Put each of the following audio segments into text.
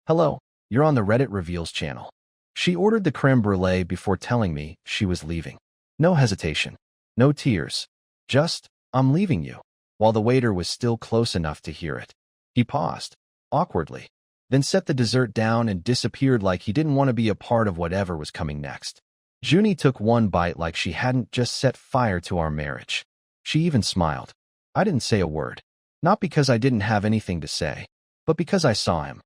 Hello, you're on the Reddit Reveals channel. She ordered the creme brulee before telling me she was leaving. No hesitation, no tears. Just, I'm leaving you, while the waiter was still close enough to hear it. He paused, awkwardly, then set the dessert down and disappeared like he didn't want to be a part of whatever was coming next. Junie took one bite like she hadn't just set fire to our marriage. She even smiled. I didn't say a word. Not because I didn't have anything to say, but because I saw him.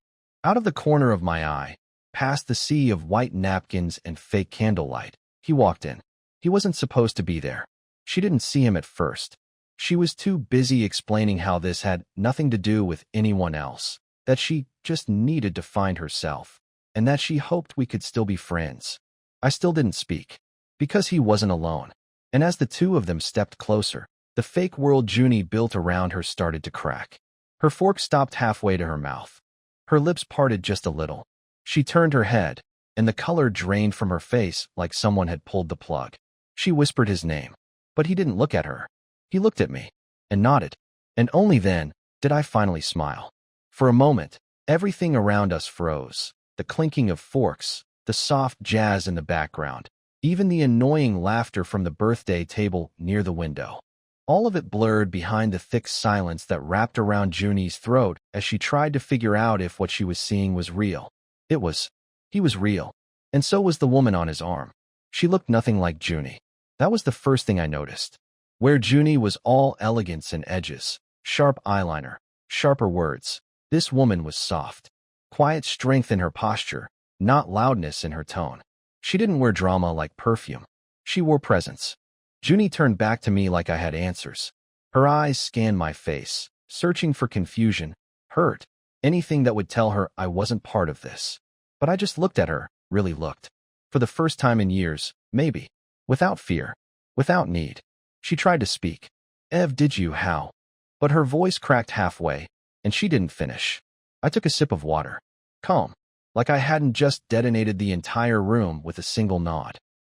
Out of the corner of my eye, past the sea of white napkins and fake candlelight, he walked in. He wasn't supposed to be there. She didn't see him at first. She was too busy explaining how this had nothing to do with anyone else, that she just needed to find herself, and that she hoped we could still be friends. I still didn't speak, because he wasn't alone. And as the two of them stepped closer, the fake world Junie built around her started to crack. Her fork stopped halfway to her mouth. Her lips parted just a little. She turned her head, and the color drained from her face like someone had pulled the plug. She whispered his name, but he didn't look at her. He looked at me, and nodded, and only then did I finally smile. For a moment, everything around us froze. The clinking of forks, the soft jazz in the background, even the annoying laughter from the birthday table near the window. All of it blurred behind the thick silence that wrapped around Junie's throat as she tried to figure out if what she was seeing was real. It was. He was real. And so was the woman on his arm. She looked nothing like Junie. That was the first thing I noticed. Where Junie was all elegance and edges, sharp eyeliner, sharper words, this woman was soft. Quiet strength in her posture, not loudness in her tone. She didn't wear drama like perfume. She wore presence. Junie turned back to me like I had answers. Her eyes scanned my face, searching for confusion, hurt, anything that would tell her I wasn't part of this. But I just looked at her, really looked. For the first time in years, maybe. Without fear. Without need. She tried to speak. Ev, did you how? But her voice cracked halfway, and she didn't finish. I took a sip of water. Calm. Like I hadn't just detonated the entire room with a single nod.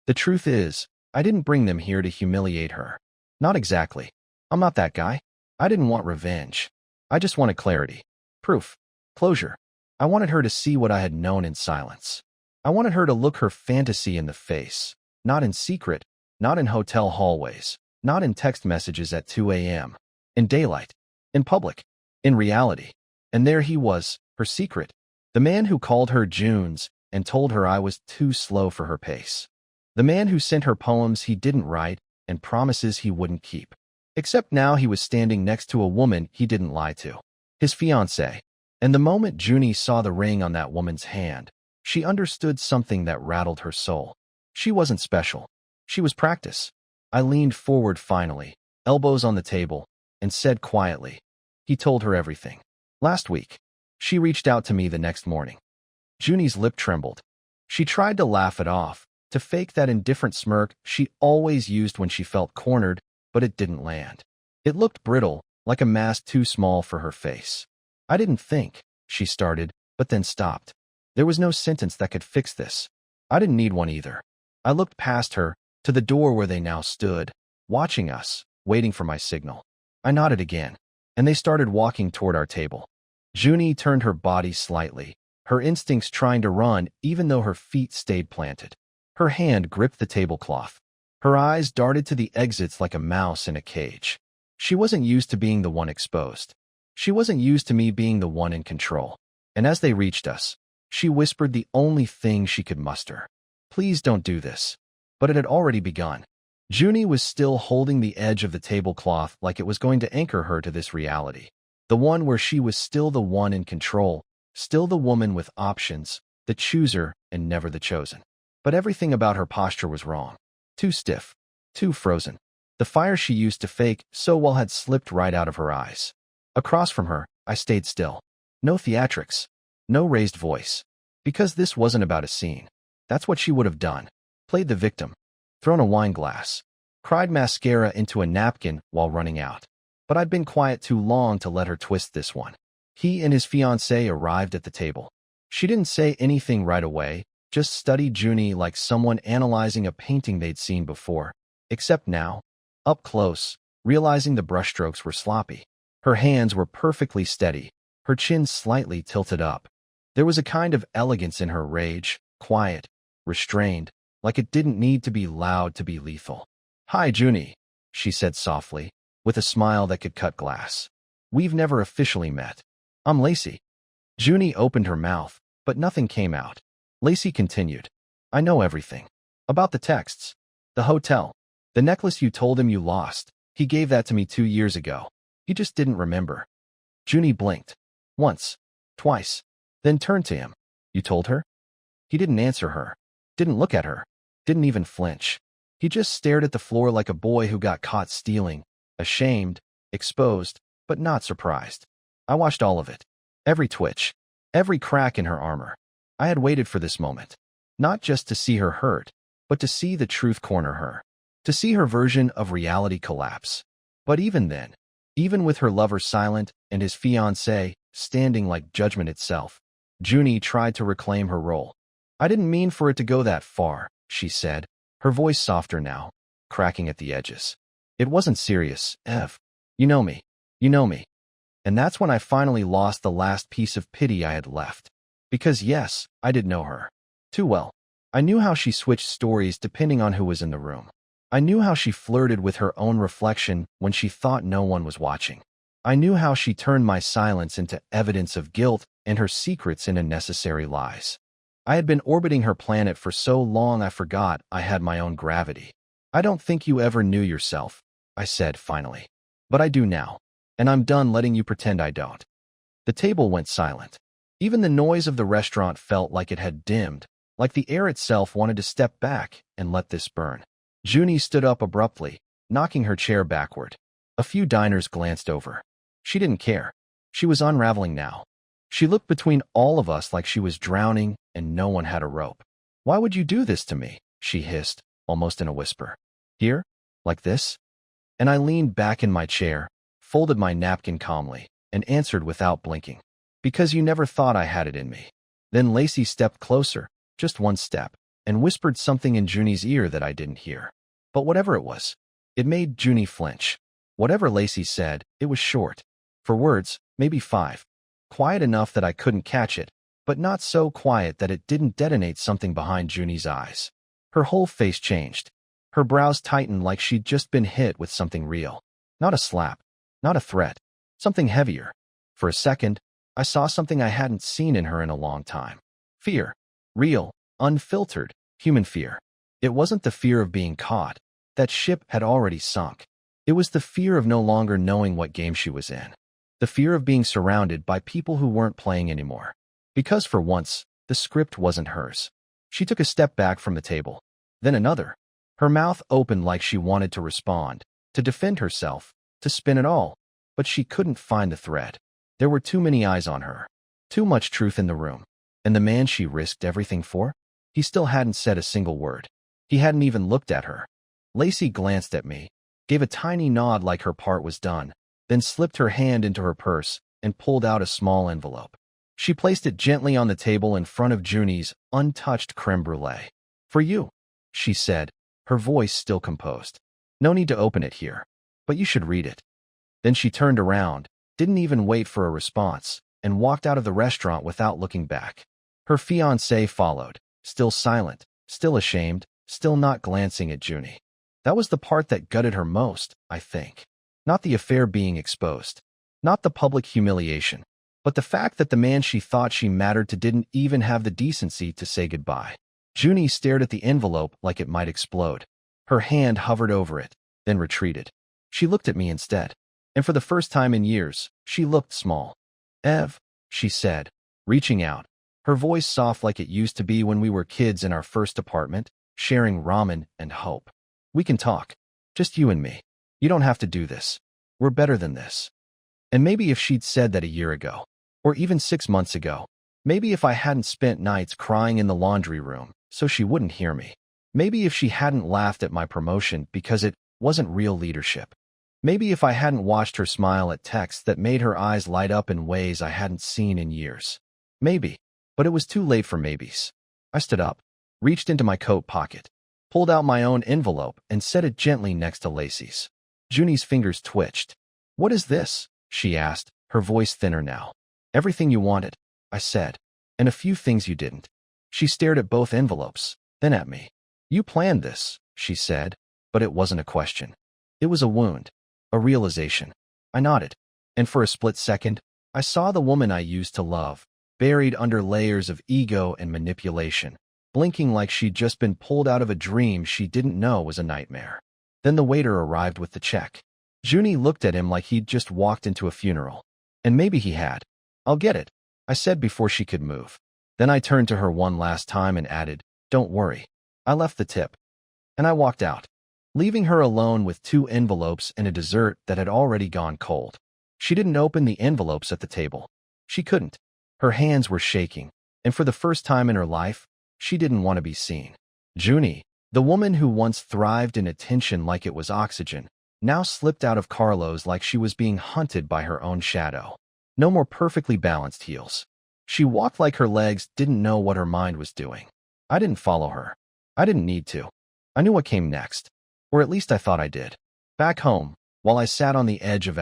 The truth is, I didn't bring them here to humiliate her. Not exactly. I'm not that guy. I didn't want revenge. I just wanted clarity. Proof. Closure. I wanted her to see what I had known in silence. I wanted her to look her fantasy in the face. Not in secret. Not in hotel hallways. Not in text messages at 2 a.m. In daylight. In public. In reality. And there he was, her secret. The man who called her Junes and told her I was too slow for her pace. The man who sent her poems he didn't write and promises he wouldn't keep. Except now he was standing next to a woman he didn't lie to. His fiancée. And the moment Junie saw the ring on that woman's hand, she understood something that rattled her soul. She wasn't special. She was practice. I leaned forward finally, elbows on the table, and said quietly, he told her everything. Last week. She reached out to me the next morning. Junie's lip trembled. She tried to laugh it off, to fake that indifferent smirk she always used when she felt cornered, but it didn't land. It looked brittle, like a mask too small for her face. I didn't think, she started, but then stopped. There was no sentence that could fix this. I didn't need one either. I looked past her, to the door where they now stood, watching us, waiting for my signal. I nodded again, and they started walking toward our table. Junie turned her body slightly, her instincts trying to run even though her feet stayed planted. Her hand gripped the tablecloth. Her eyes darted to the exits like a mouse in a cage. She wasn't used to being the one exposed. She wasn't used to me being the one in control. And as they reached us, she whispered the only thing she could muster. Please don't do this. But it had already begun. Junie was still holding the edge of the tablecloth like it was going to anchor her to this reality. The one where she was still the one in control, still the woman with options, the chooser and never the chosen. But everything about her posture was wrong. Too stiff. Too frozen. The fire she used to fake so well had slipped right out of her eyes. Across from her, I stayed still. No theatrics. No raised voice. Because this wasn't about a scene. That's what she would have done. Played the victim. Thrown a wine glass. Cried mascara into a napkin while running out. But I'd been quiet too long to let her twist this one. He and his fiancée arrived at the table. She didn't say anything right away, just studied Junie like someone analyzing a painting they'd seen before. Except now, up close, realizing the brushstrokes were sloppy. Her hands were perfectly steady, her chin slightly tilted up. There was a kind of elegance in her rage, quiet, restrained, like it didn't need to be loud to be lethal. "Hi, Junie," she said softly, with a smile that could cut glass. "We've never officially met. I'm Lacey." Junie opened her mouth, but nothing came out. Lacey continued. "I know everything. About the texts. The hotel. The necklace you told him you lost. He gave that to me 2 years ago. He just didn't remember." Junie blinked. Once. Twice. Then turned to him. "You told her?" He didn't answer her. Didn't look at her. Didn't even flinch. He just stared at the floor like a boy who got caught stealing, ashamed, exposed, but not surprised. I watched all of it. Every twitch. Every crack in her armor. I had waited for this moment. Not just to see her hurt, but to see the truth corner her. To see her version of reality collapse. But even then, even with her lover silent and his fiancé standing like judgment itself, Junie tried to reclaim her role. "I didn't mean for it to go that far," she said, her voice softer now, cracking at the edges. "It wasn't serious, Ev. You know me. You know me." And that's when I finally lost the last piece of pity I had left. Because yes, I did know her. Too well. I knew how she switched stories depending on who was in the room. I knew how she flirted with her own reflection when she thought no one was watching. I knew how she turned my silence into evidence of guilt and her secrets into necessary lies. I had been orbiting her planet for so long I forgot I had my own gravity. "I don't think you ever knew yourself," I said finally. "But I do now. And I'm done letting you pretend I don't." The table went silent. Even the noise of the restaurant felt like it had dimmed, like the air itself wanted to step back and let this burn. Junie stood up abruptly, knocking her chair backward. A few diners glanced over. She didn't care. She was unraveling now. She looked between all of us like she was drowning and no one had a rope. "Why would you do this to me?" she hissed, almost in a whisper. "Here? Like this?" And I leaned back in my chair, folded my napkin calmly, and answered without blinking. "Because you never thought I had it in me." Then Lacey stepped closer, just one step, and whispered something in Junie's ear that I didn't hear. But whatever it was, it made Junie flinch. Whatever Lacey said, it was short. For words, maybe 5. Quiet enough that I couldn't catch it, but not so quiet that it didn't detonate something behind Junie's eyes. Her whole face changed. Her brows tightened like she'd just been hit with something real. Not a slap. Not a threat. Something heavier. For a second, I saw something I hadn't seen in her in a long time. Fear. Real, unfiltered, human fear. It wasn't the fear of being caught. That ship had already sunk. It was the fear of no longer knowing what game she was in. The fear of being surrounded by people who weren't playing anymore. Because for once, the script wasn't hers. She took a step back from the table. Then another. Her mouth opened like she wanted to respond, to defend herself, to spin it all. But she couldn't find the thread. There were too many eyes on her. Too much truth in the room. And the man she risked everything for? He still hadn't said a single word. He hadn't even looked at her. Lacey glanced at me, gave a tiny nod like her part was done, then slipped her hand into her purse and pulled out a small envelope. She placed it gently on the table in front of Junie's untouched creme brulee. "For you," she said, her voice still composed. "No need to open it here, but you should read it." Then she turned around, didn't even wait for a response, and walked out of the restaurant without looking back. Her fiancé followed, still silent, still ashamed, still not glancing at Junie. That was the part that gutted her most, I think. Not the affair being exposed. Not the public humiliation. But the fact that the man she thought she mattered to didn't even have the decency to say goodbye. Junie stared at the envelope like it might explode. Her hand hovered over it, then retreated. She looked at me instead. And for the first time in years, she looked small. "Ev," she said, reaching out, her voice soft like it used to be when we were kids in our first apartment, sharing ramen and hope. "We can talk. Just you and me. You don't have to do this. We're better than this." And maybe if she'd said that a year ago, or even 6 months ago, maybe if I hadn't spent nights crying in the laundry room so she wouldn't hear me, maybe if she hadn't laughed at my promotion because it wasn't real leadership, maybe if I hadn't watched her smile at texts that made her eyes light up in ways I hadn't seen in years. Maybe. But it was too late for maybes. I stood up, reached into my coat pocket, pulled out my own envelope and set it gently next to Lacey's. Junie's fingers twitched. "What is this?" she asked, her voice thinner now. "Everything you wanted," I said. And a few things you didn't. She stared at both envelopes, then at me. You planned this, she said, but it wasn't a question. It was a wound, a realization. I nodded, and for a split second, I saw the woman I used to love, buried under layers of ego and manipulation, blinking like she'd just been pulled out of a dream she didn't know was a nightmare. Then the waiter arrived with the check. Junie looked at him like he'd just walked into a funeral. And maybe he had. I'll get it, I said before she could move. Then I turned to her one last time and added, don't worry. I left the tip. And I walked out, leaving her alone with 2 envelopes and a dessert that had already gone cold. She didn't open the envelopes at the table. She couldn't. Her hands were shaking, and for the first time in her life, she didn't want to be seen. Junie, the woman who once thrived in attention like it was oxygen, now slipped out of Carlo's like she was being hunted by her own shadow. No more perfectly balanced heels. She walked like her legs didn't know what her mind was doing. I didn't follow her. I didn't need to. I knew what came next. Or at least I thought I did. Back home, while I sat on the edge of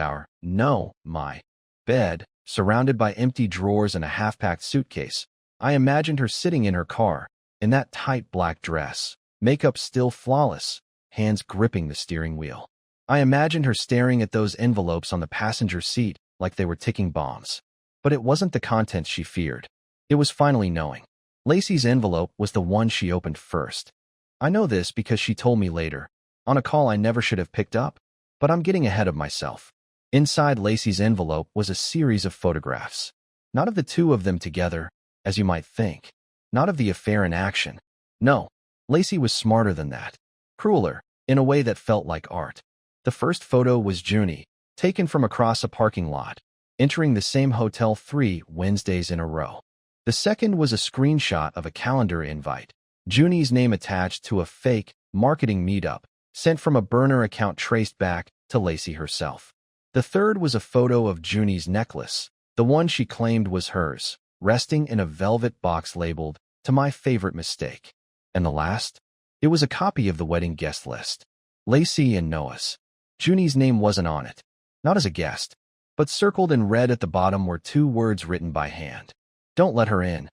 my bed, surrounded by empty drawers and a half-packed suitcase, I imagined her sitting in her car, in that tight black dress, makeup still flawless, hands gripping the steering wheel. I imagined her staring at those envelopes on the passenger seat like they were ticking bombs. But it wasn't the contents she feared. It was finally knowing. Lacey's envelope was the one she opened first. I know this because she told me later, on a call I never should have picked up, but I'm getting ahead of myself. Inside Lacey's envelope was a series of photographs. Not of the 2 of them together, as you might think. Not of the affair in action. No, Lacey was smarter than that. Crueler, in a way that felt like art. The first photo was Junie, taken from across a parking lot, entering the same hotel 3 Wednesdays in a row. The second was a screenshot of a calendar invite, Junie's name attached to a fake marketing meetup, sent from a burner account traced back to Lacey herself. The third was a photo of Junie's necklace, the one she claimed was hers, resting in a velvet box labeled, "To my favorite mistake." And the last? It was a copy of the wedding guest list. Lacey and Noah's. Junie's name wasn't on it. Not as a guest. But circled in red at the bottom were 2 words written by hand. Don't let her in.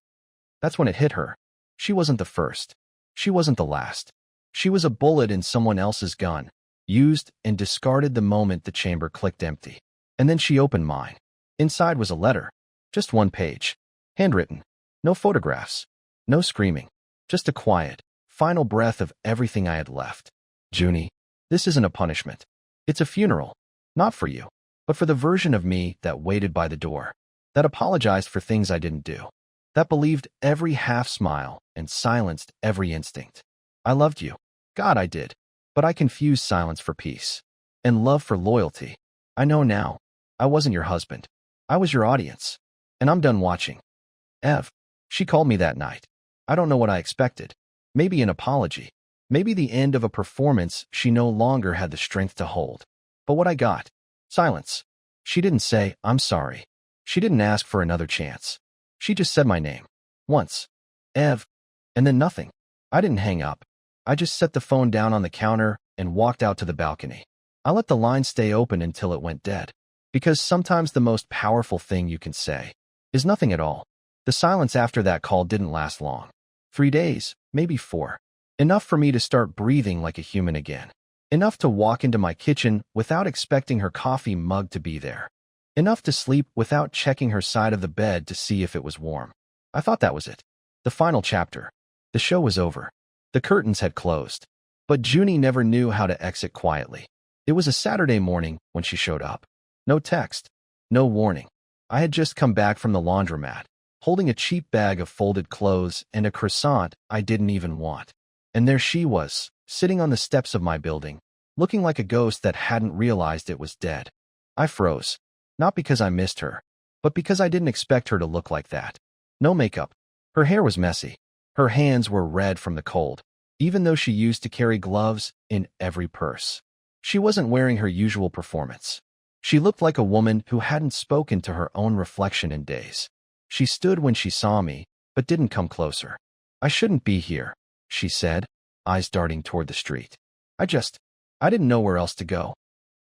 That's when it hit her. She wasn't the first. She wasn't the last. She was a bullet in someone else's gun, used and discarded the moment the chamber clicked empty. And then she opened mine. Inside was a letter. Just 1 page. Handwritten. No photographs. No screaming. Just a quiet, final breath of everything I had left. Junie, this isn't a punishment. It's a funeral. Not for you, but for the version of me that waited by the door, that apologized for things I didn't do, that believed every half-smile and silenced every instinct. I loved you. God, I did. But I confused silence for peace. And love for loyalty. I know now. I wasn't your husband. I was your audience. And I'm done watching. Ev. She called me that night. I don't know what I expected. Maybe an apology. Maybe the end of a performance she no longer had the strength to hold. But what I got? Silence. She didn't say, I'm sorry. She didn't ask for another chance. She just said my name. Once. Ev. And then nothing. I didn't hang up. I just set the phone down on the counter and walked out to the balcony. I let the line stay open until it went dead. Because sometimes the most powerful thing you can say is nothing at all. The silence after that call didn't last long. 3 days, maybe 4. Enough for me to start breathing like a human again. Enough to walk into my kitchen without expecting her coffee mug to be there. Enough to sleep without checking her side of the bed to see if it was warm. I thought that was it. The final chapter. The show was over. The curtains had closed. But Junie never knew how to exit quietly. It was a Saturday morning when she showed up. No text. No warning. I had just come back from the laundromat, holding a cheap bag of folded clothes and a croissant I didn't even want. And there she was, sitting on the steps of my building, looking like a ghost that hadn't realized it was dead. I froze. Not because I missed her, but because I didn't expect her to look like that. No makeup. Her hair was messy. Her hands were red from the cold, even though she used to carry gloves in every purse. She wasn't wearing her usual performance. She looked like a woman who hadn't spoken to her own reflection in days. She stood when she saw me, but didn't come closer. I shouldn't be here, she said, eyes darting toward the street. I didn't know where else to go.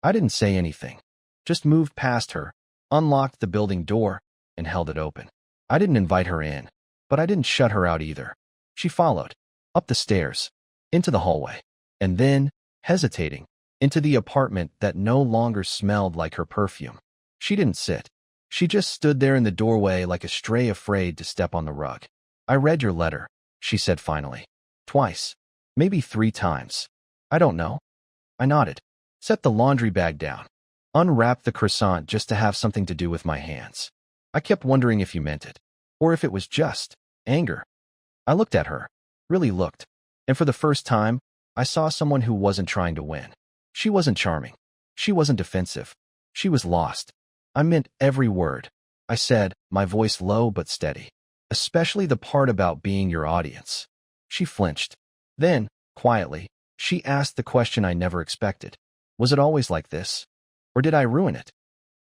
I didn't say anything. Just moved past her, unlocked the building door, and held it open. I didn't invite her in. But I didn't shut her out either. She followed, up the stairs, into the hallway, and then, hesitating, into the apartment that no longer smelled like her perfume. She didn't sit. She just stood there in the doorway like a stray afraid to step on the rug. "I read your letter," she said finally. "Twice. Maybe 3 times. I don't know." I nodded. Set the laundry bag down. Unwrapped the croissant just to have something to do with my hands. I kept wondering if you meant it, or if it was just anger. I looked at her, really looked, and for the first time, I saw someone who wasn't trying to win. She wasn't charming. She wasn't defensive. She was lost. I meant every word. I said, my voice low but steady. "Especially the part about being your audience." She flinched. Then, quietly, she asked the question I never expected. "Was it always like this? Or did I ruin it?"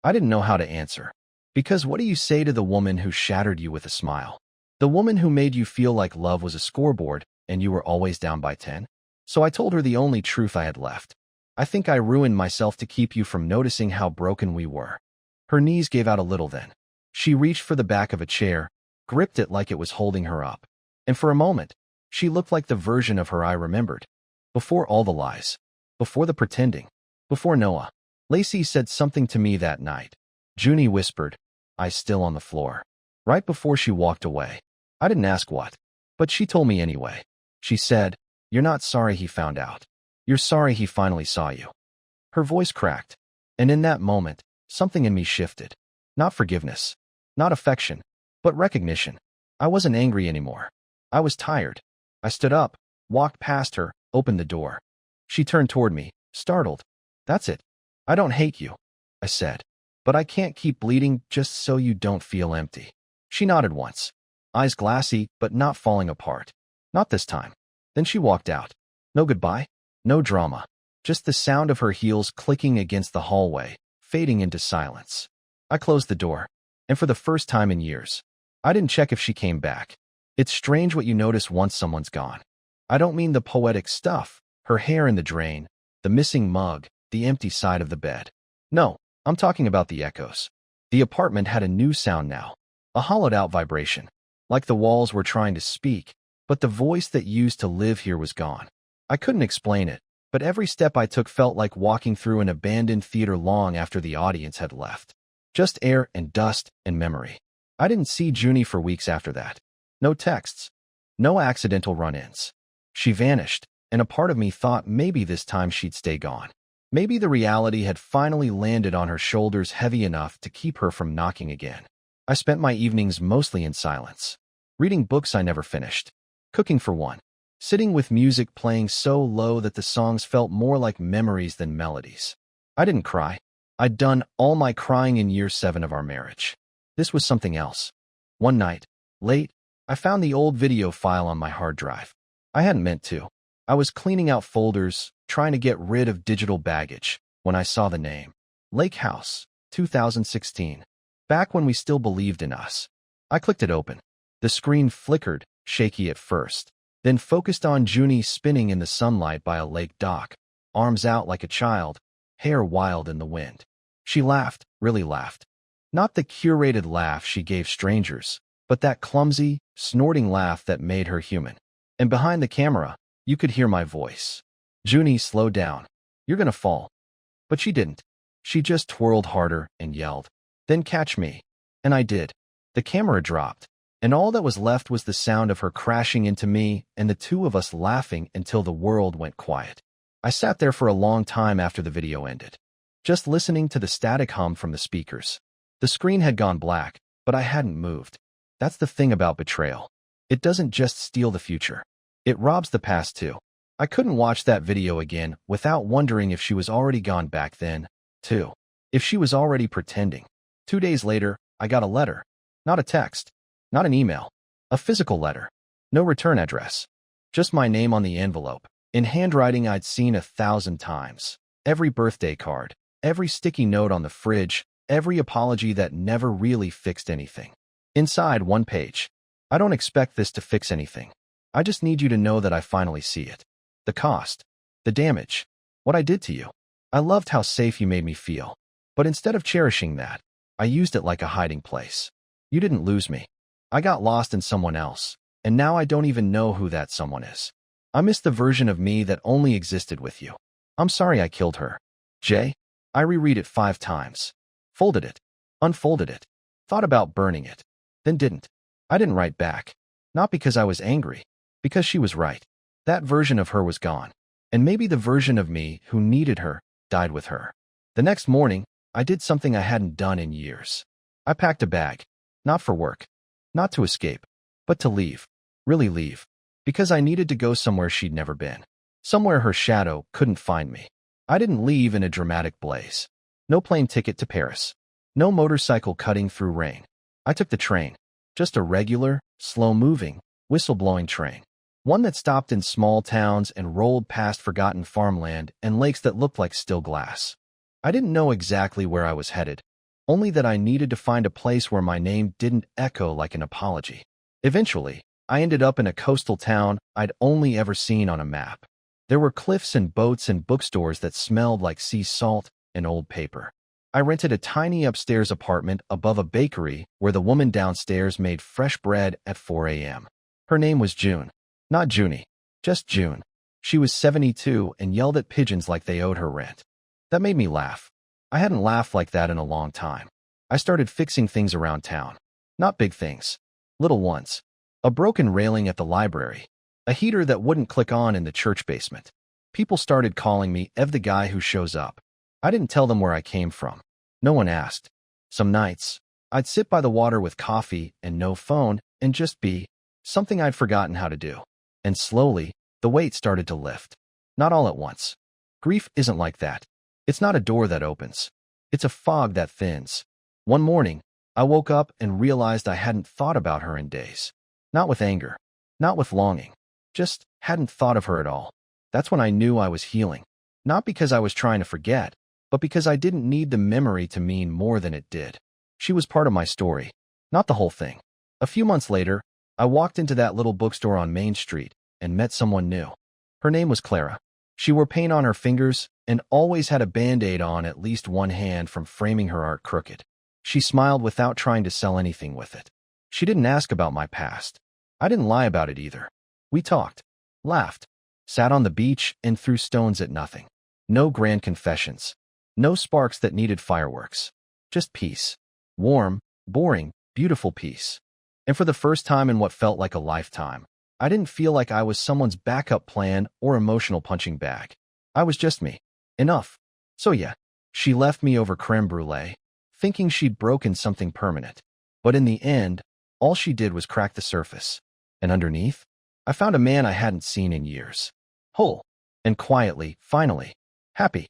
I didn't know how to answer. Because what do you say to the woman who shattered you with a smile? The woman who made you feel like love was a scoreboard and you were always down by 10? So I told her the only truth I had left. "I think I ruined myself to keep you from noticing how broken we were." Her knees gave out a little then. She reached for the back of a chair, gripped it like it was holding her up. And for a moment, she looked like the version of her I remembered. Before all the lies. Before the pretending. Before Noah. "Lacey said something to me that night." Junie whispered, eyes still on the floor. Right before she walked away. I didn't ask what. But she told me anyway. She said, "You're not sorry he found out. You're sorry he finally saw you." Her voice cracked. And in that moment, something in me shifted. Not forgiveness. Not affection. But recognition. I wasn't angry anymore. I was tired. I stood up, walked past her, opened the door. She turned toward me, startled. "That's it. I don't hate you," I said. "But I can't keep bleeding just so you don't feel empty." She nodded once. Eyes glassy, but not falling apart. Not this time. Then she walked out. No goodbye. No drama. Just the sound of her heels clicking against the hallway, fading into silence. I closed the door. And for the first time in years, I didn't check if she came back. It's strange what you notice once someone's gone. I don't mean the poetic stuff, her hair in the drain, the missing mug, the empty side of the bed. No, I'm talking about the echoes. The apartment had a new sound now, a hollowed-out vibration, like the walls were trying to speak, but the voice that used to live here was gone. I couldn't explain it, but every step I took felt like walking through an abandoned theater long after the audience had left. Just air and dust and memory. I didn't see Junie for weeks after that. No texts. No accidental run-ins. She vanished, and a part of me thought maybe this time she'd stay gone. Maybe the reality had finally landed on her shoulders heavy enough to keep her from knocking again. I spent my evenings mostly in silence. Reading books I never finished. Cooking for one. Sitting with music playing so low that the songs felt more like memories than melodies. I didn't cry. I'd done all my crying in year 7 of our marriage. This was something else. One night, late, I found the old video file on my hard drive. I hadn't meant to. I was cleaning out folders, trying to get rid of digital baggage, when I saw the name. Lake House, 2016. Back when we still believed in us. I clicked it open. The screen flickered, shaky at first, then focused on Junie spinning in the sunlight by a lake dock, arms out like a child, hair wild in the wind. She laughed, really laughed. Not the curated laugh she gave strangers, but that clumsy, snorting laugh that made her human. And behind the camera, you could hear my voice. "Junie, slow down. You're gonna fall." But she didn't. She just twirled harder and yelled, "Then catch me." And I did. The camera dropped, and all that was left was the sound of her crashing into me and the two of us laughing until the world went quiet. I sat there for a long time after the video ended, just listening to the static hum from the speakers. The screen had gone black, but I hadn't moved. That's the thing about betrayal. It doesn't just steal the future. It robs the past too. I couldn't watch that video again without wondering if she was already gone back then, too. If she was already pretending. 2 days later, I got a letter. Not a text. Not an email. A physical letter. No return address. Just my name on the envelope, in handwriting I'd seen 1,000 times. Every birthday card. Every sticky note on the fridge. Every apology that never really fixed anything. Inside, one page. "I don't expect this to fix anything. I just need you to know that I finally see it. The cost. The damage. What I did to you. I loved how safe you made me feel. But instead of cherishing that, I used it like a hiding place. You didn't lose me. I got lost in someone else, and now I don't even know who that someone is. I miss the version of me that only existed with you. I'm sorry I killed her. Jay. I reread it 5 times. Folded it. Unfolded it. Thought about burning it. Then didn't. I didn't write back. Not because I was angry. Because she was right. That version of her was gone. And maybe the version of me who needed her died with her. The next morning, I did something I hadn't done in years. I packed a bag. Not for work. Not to escape. But to leave. Really leave. Because I needed to go somewhere she'd never been. Somewhere her shadow couldn't find me. I didn't leave in a dramatic blaze. No plane ticket to Paris. No motorcycle cutting through rain. I took the train. Just a regular, slow-moving, whistle-blowing train. One that stopped in small towns and rolled past forgotten farmland and lakes that looked like still glass. I didn't know exactly where I was headed, only that I needed to find a place where my name didn't echo like an apology. Eventually, I ended up in a coastal town I'd only ever seen on a map. There were cliffs and boats and bookstores that smelled like sea salt and old paper. I rented a tiny upstairs apartment above a bakery where the woman downstairs made fresh bread at 4 a.m. Her name was June. Not Junie. Just June. She was 72 and yelled at pigeons like they owed her rent. That made me laugh. I hadn't laughed like that in a long time. I started fixing things around town. Not big things. Little ones. A broken railing at the library. A heater that wouldn't click on in the church basement. People started calling me Ev, the guy who shows up. I didn't tell them where I came from. No one asked. Some nights, I'd sit by the water with coffee and no phone and just be something I'd forgotten how to do. And slowly, the weight started to lift. Not all at once. Grief isn't like that. It's not a door that opens. It's a fog that thins. One morning, I woke up and realized I hadn't thought about her in days. Not with anger. Not with longing. Just hadn't thought of her at all. That's when I knew I was healing. Not because I was trying to forget, but because I didn't need the memory to mean more than it did. She was part of my story, not the whole thing. A few months later, I walked into that little bookstore on Main Street and met someone new. Her name was Clara. She wore paint on her fingers and always had a Band-Aid on at least one hand from framing her art crooked. She smiled without trying to sell anything with it. She didn't ask about my past. I didn't lie about it either. We talked, laughed, sat on the beach and threw stones at nothing. No grand confessions. No sparks that needed fireworks. Just peace. Warm, boring, beautiful peace. And for the first time in what felt like a lifetime, I didn't feel like I was someone's backup plan or emotional punching bag. I was just me. Enough. So yeah, she left me over creme brulee, thinking she'd broken something permanent. But in the end, all she did was crack the surface. And underneath, I found a man I hadn't seen in years. Whole. And quietly, finally, happy.